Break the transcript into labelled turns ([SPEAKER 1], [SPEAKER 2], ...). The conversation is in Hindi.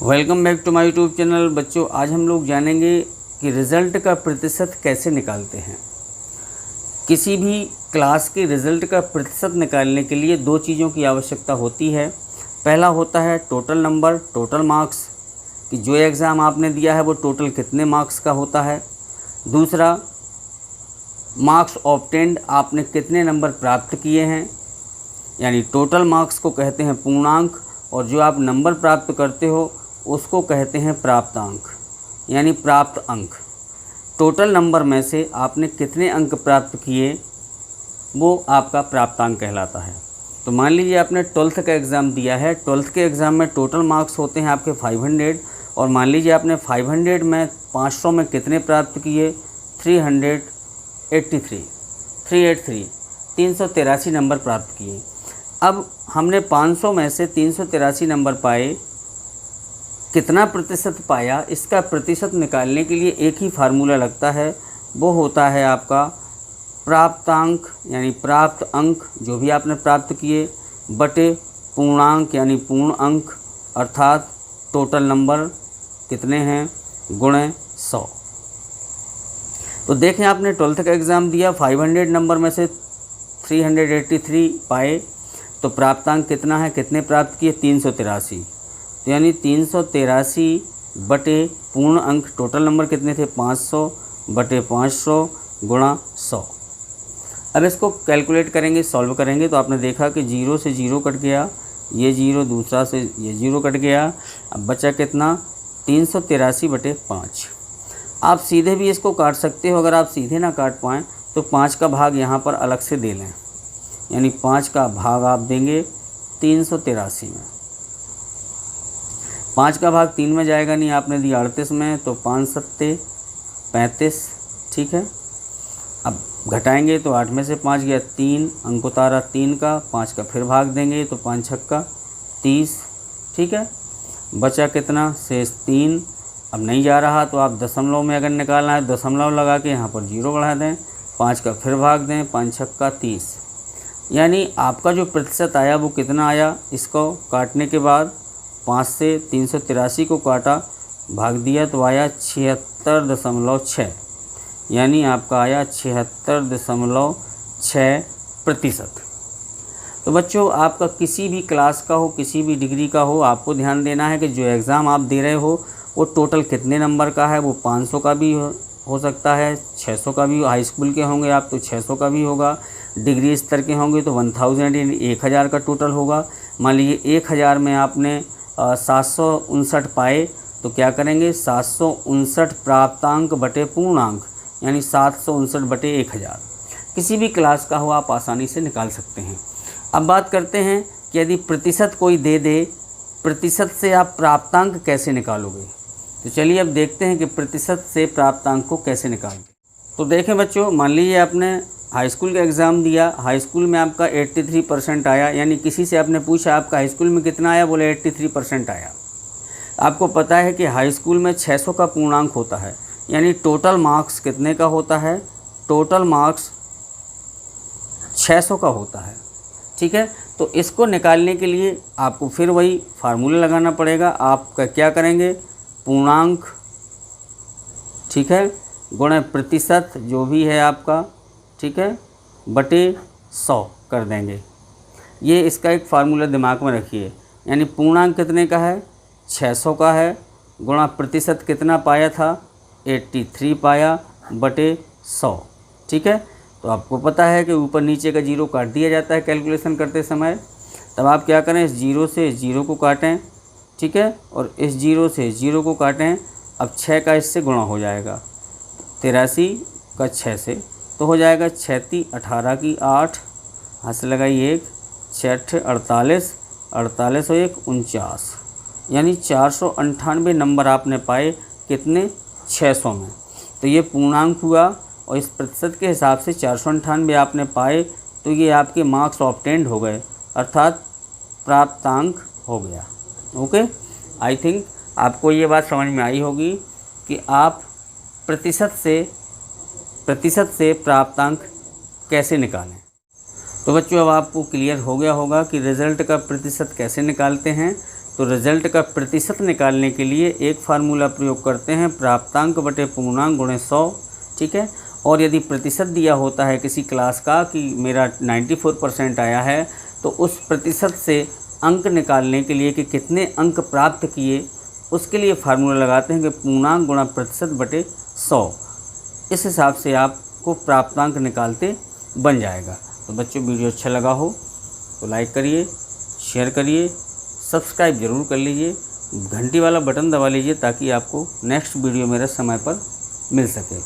[SPEAKER 1] Welcome back to my YouTube channel. बच्चों, आज हम लोग जानेंगे कि रिज़ल्ट का प्रतिशत कैसे निकालते हैं। किसी भी क्लास के रिज़ल्ट का प्रतिशत निकालने के लिए दो चीज़ों की आवश्यकता होती है। पहला होता है टोटल नंबर, टोटल मार्क्स, कि जो एग्ज़ाम आपने दिया है वो टोटल कितने मार्क्स का होता है। दूसरा, मार्क्स ऑब्टेन्ड, आपने कितने नंबर प्राप्त किए हैं, यानी टोटल मार्क्स को कहते हैं पूर्णांक, और जो आप नंबर प्राप्त करते हो उसको कहते हैं प्राप्तांक, यानी प्राप्त अंक। टोटल नंबर में से आपने कितने अंक प्राप्त किए वो आपका प्राप्तांक कहलाता है। तो मान लीजिए आपने 12th का एग्ज़ाम दिया है। 12th के एग्ज़ाम में टोटल मार्क्स होते हैं आपके 500, और मान लीजिए आपने 500 में 500 में कितने प्राप्त किए, 383 383 नंबर प्राप्त किए। अब हमने 500 में से 383 नंबर पाए, कितना प्रतिशत पाया, इसका प्रतिशत निकालने के लिए एक ही फार्मूला लगता है, वो होता है आपका प्राप्तांक, यानी प्राप्त अंक जो भी आपने प्राप्त किए, बटे पूर्णांक यानी पूर्ण अंक, अर्थात टोटल नंबर कितने हैं, गुणे 100। तो देखें, आपने 12th का एग्ज़ाम दिया, 500 नंबर में से 383 पाए, तो प्राप्तांक कितना है, कितने प्राप्त किए, 383। तो यानी 383 बटे पूर्ण अंक, टोटल नंबर कितने थे, 500 बटे 500 गुणा 100। अब इसको कैलकुलेट करेंगे, सॉल्व करेंगे, तो आपने देखा कि 0 से 0 कट गया, ये 0, दूसरा से ये 0 कट गया। अब बचा कितना, 383 बटे 5। आप सीधे भी इसको काट सकते हो। अगर आप सीधे ना काट पाएँ तो 5 का भाग यहाँ पर अलग से दे लें, यानी 5 का भाग आप देंगे 383 में। 5 का भाग 3 में जाएगा नहीं, आपने दिया 38 में, तो 5 सत्ते 35, ठीक है। अब घटाएंगे तो 8 में से 5 गया, 3 अंक उतारा 3 का, 5 का फिर भाग देंगे तो 5 छक्का 30, ठीक है। बचा कितना, शेष 3। अब नहीं जा रहा तो आप दशमलव में अगर निकालना है, दशमलव लगा के यहाँ पर 0 बढ़ा दें, 5 का फिर भाग दें, 5 छक्का 30। यानी आपका जो प्रतिशत आया वो कितना आया, इसको काटने के बाद 5 से 383 को काटा, भाग दिया तो आया 76.6, यानी आपका आया 76.6%। तो बच्चों, आपका किसी भी क्लास का हो, किसी भी डिग्री का हो, आपको ध्यान देना है कि जो एग्ज़ाम आप दे रहे हो वो टोटल कितने नंबर का है। वो 500 का भी हो सकता है, 600 का भी, हाई स्कूल के होंगे आप तो 600 का भी होगा, डिग्री स्तर के होंगे तो 1000 यानी 1000 का टोटल होगा। मान लीजिए 1000 में आपने 759 पाए, तो क्या करेंगे, 759 प्राप्तांक बटे पूर्णांक, यानी 759 बटे 1000। किसी भी क्लास का हो आप आसानी से निकाल सकते हैं। अब बात करते हैं कि यदि प्रतिशत कोई दे दे, प्रतिशत से आप प्राप्तांक कैसे निकालोगे। तो चलिए अब देखते हैं कि प्रतिशत से प्राप्तांक को कैसे निकालते। तो देखें बच्चों, मान लीजिए आपने हाई स्कूल का एग्ज़ाम दिया, हाई स्कूल में आपका 83% आया, यानी किसी से आपने पूछा आपका हाई स्कूल में कितना आया, बोले 83% आया। आपको पता है कि हाई स्कूल में 600 का पूर्णांक होता है, यानी टोटल मार्क्स कितने का होता है, टोटल मार्क्स 600 का होता है, ठीक है। तो इसको निकालने के लिए आपको फिर वही फार्मूला लगाना पड़ेगा। आप क्या करेंगे, पूर्णांक, ठीक है, गुणा प्रतिशत जो भी है आपका, ठीक है, बटे 100 कर देंगे। ये इसका एक फार्मूला दिमाग में रखिए, यानी पूर्णांक कितने का है, 600 का है, गुणा प्रतिशत कितना पाया था, 83 पाया, बटे 100, ठीक है। तो आपको पता है कि ऊपर नीचे का 0 काट दिया जाता है कैलकुलेशन करते समय। तब आप क्या करें, इस 0 से 0 को काटें, ठीक है, और इस 0 से 0 को काटें। अब 6 का इससे गुणा हो जाएगा, 83 का 6 से, तो हो जाएगा 6 18 की 8, हाथ से लगाई 1, 6 48, 48 और 1 49, यानी 498 नंबर आपने पाए, कितने, 600 में। तो ये पूर्णांक हुआ, और इस प्रतिशत के हिसाब से 498 आपने पाए, तो ये आपके मार्क्स ऑब्टेन्ड हो गए, अर्थात प्राप्तांक हो गया। ओके, आई थिंक आपको ये बात समझ में आई होगी कि आप प्रतिशत से प्राप्तांक कैसे निकालें। तो बच्चों, अब आपको क्लियर हो गया होगा कि रिज़ल्ट का प्रतिशत कैसे निकालते हैं। तो रिजल्ट का प्रतिशत निकालने के लिए एक फार्मूला प्रयोग करते हैं, प्राप्तांक बटे पूर्णांक गुणे 100, ठीक है। और यदि प्रतिशत दिया होता है किसी क्लास का कि मेरा 94% आया है, तो उस प्रतिशत से अंक निकालने के लिए कि कितने अंक प्राप्त किए, उसके लिए फार्मूला लगाते हैं कि पूर्णांक गुणा प्रतिशत बटे 100। इस हिसाब से आपको प्राप्तांक निकालते बन जाएगा। तो बच्चों वीडियो अच्छा लगा हो तो लाइक करिए, शेयर करिए, सब्सक्राइब ज़रूर कर लीजिए, घंटी वाला बटन दबा लीजिए ताकि आपको नेक्स्ट वीडियो मेरा समय पर मिल सके।